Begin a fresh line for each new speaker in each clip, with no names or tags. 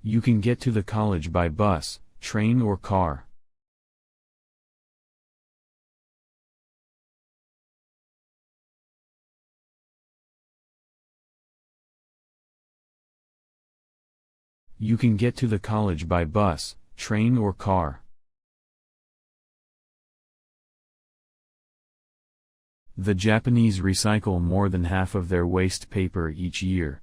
You can get to the college by bus, train or car. You can get to the college by bus, train or car. The Japanese recycle more than half of their waste paper each year.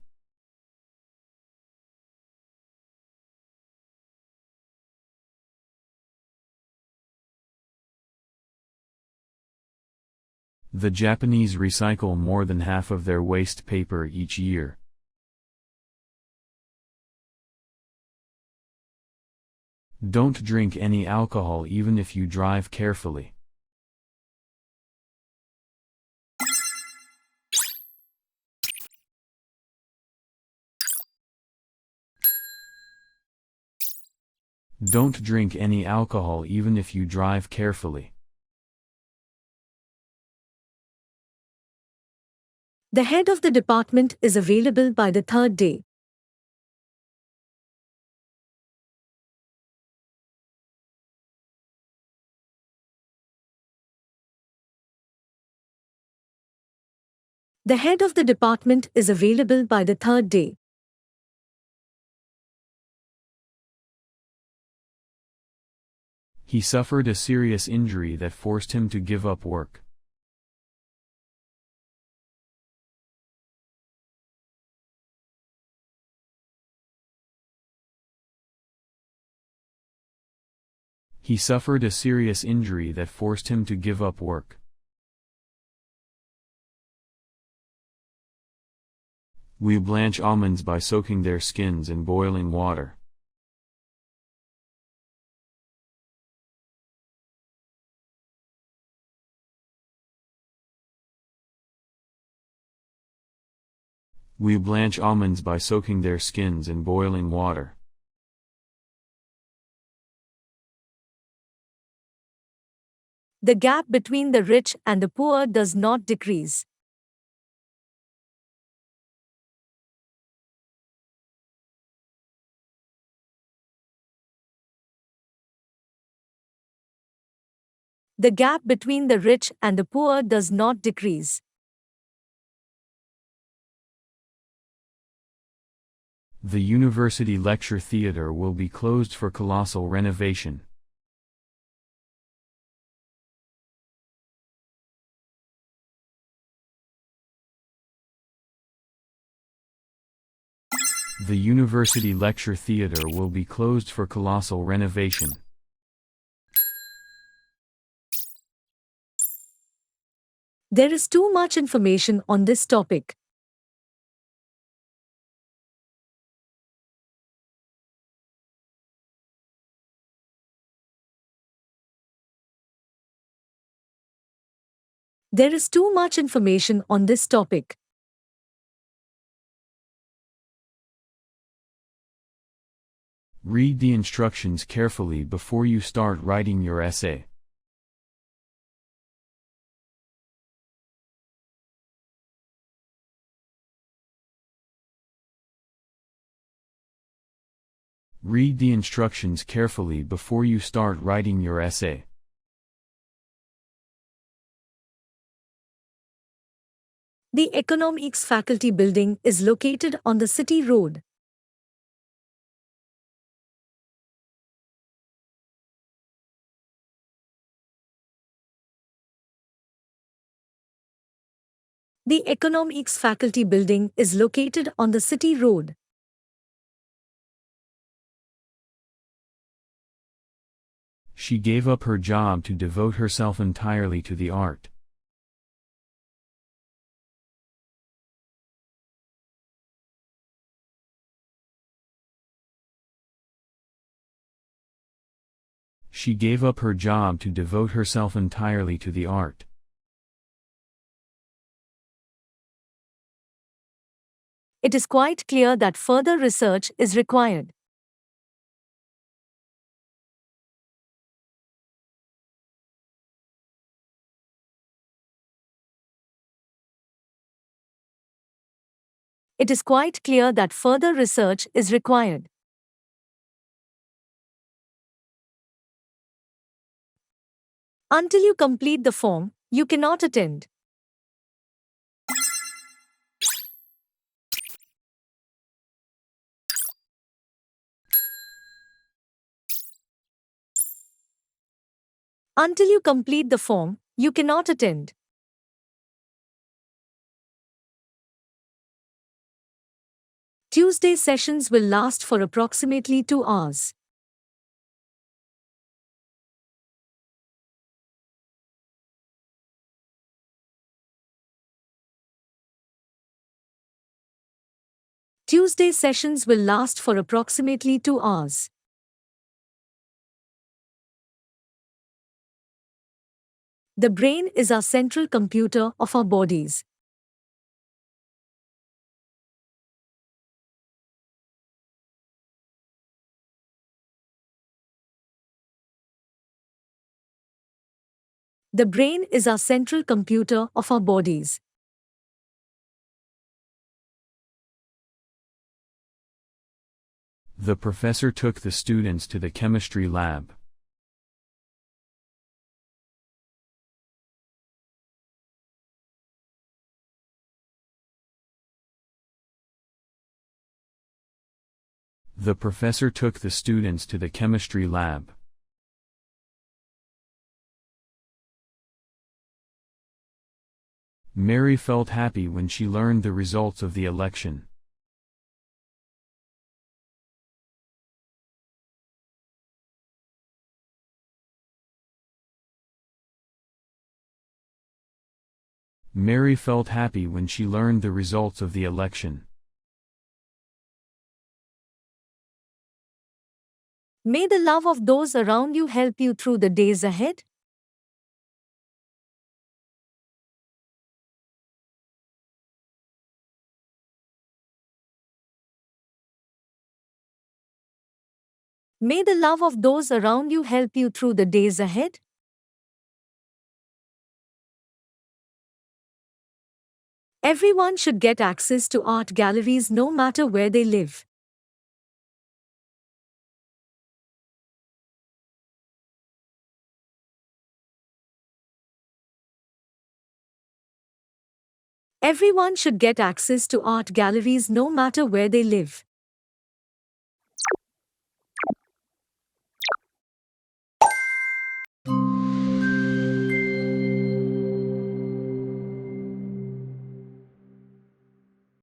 The Japanese recycle more than half of their waste paper each year. Don't drink any alcohol even if you drive carefully. Don't drink any alcohol even if you drive carefully.
The head of the department is available by the third day. The head of the department is available by the third day.
He suffered a serious injury that forced him to give up work. He suffered a serious injury that forced him to give up work. We blanch almonds by soaking their skins in boiling water. We blanch almonds by soaking their skins in boiling water.
The gap between the rich and the poor does not decrease. The gap between the rich and the poor does not decrease.
The university lecture theater will be closed for colossal renovation. The university lecture theater will be closed for colossal renovation.
There is too much information on this topic. There is too much information on this topic.
Read the instructions carefully before you start writing your essay. Read the instructions carefully before you start writing your essay.
The Economics Faculty Building is located on the City Road. The Economics Faculty Building is located on the City Road.
She gave up her job to devote herself entirely to the art. She gave up her job to devote herself entirely to the art.
It is quite clear that further research is required. It is quite clear that further research is required. Until you complete the form, you cannot attend. Until you complete the form, you cannot attend. Tuesday sessions will last for approximately 2 hours. Tuesday sessions will last for approximately 2 hours. The brain is our central computer of our bodies. The brain is our central computer of our bodies.
The professor took the students to the chemistry lab. The professor took the students to the chemistry lab. Mary felt happy when she learned the results of the election. Mary felt happy when she learned the results of the election.
May the love of those around you help you through the days ahead. May the love of those around you help you through the days ahead. Everyone should get access to art galleries no matter where they live. Everyone should get access to art galleries no matter where they live.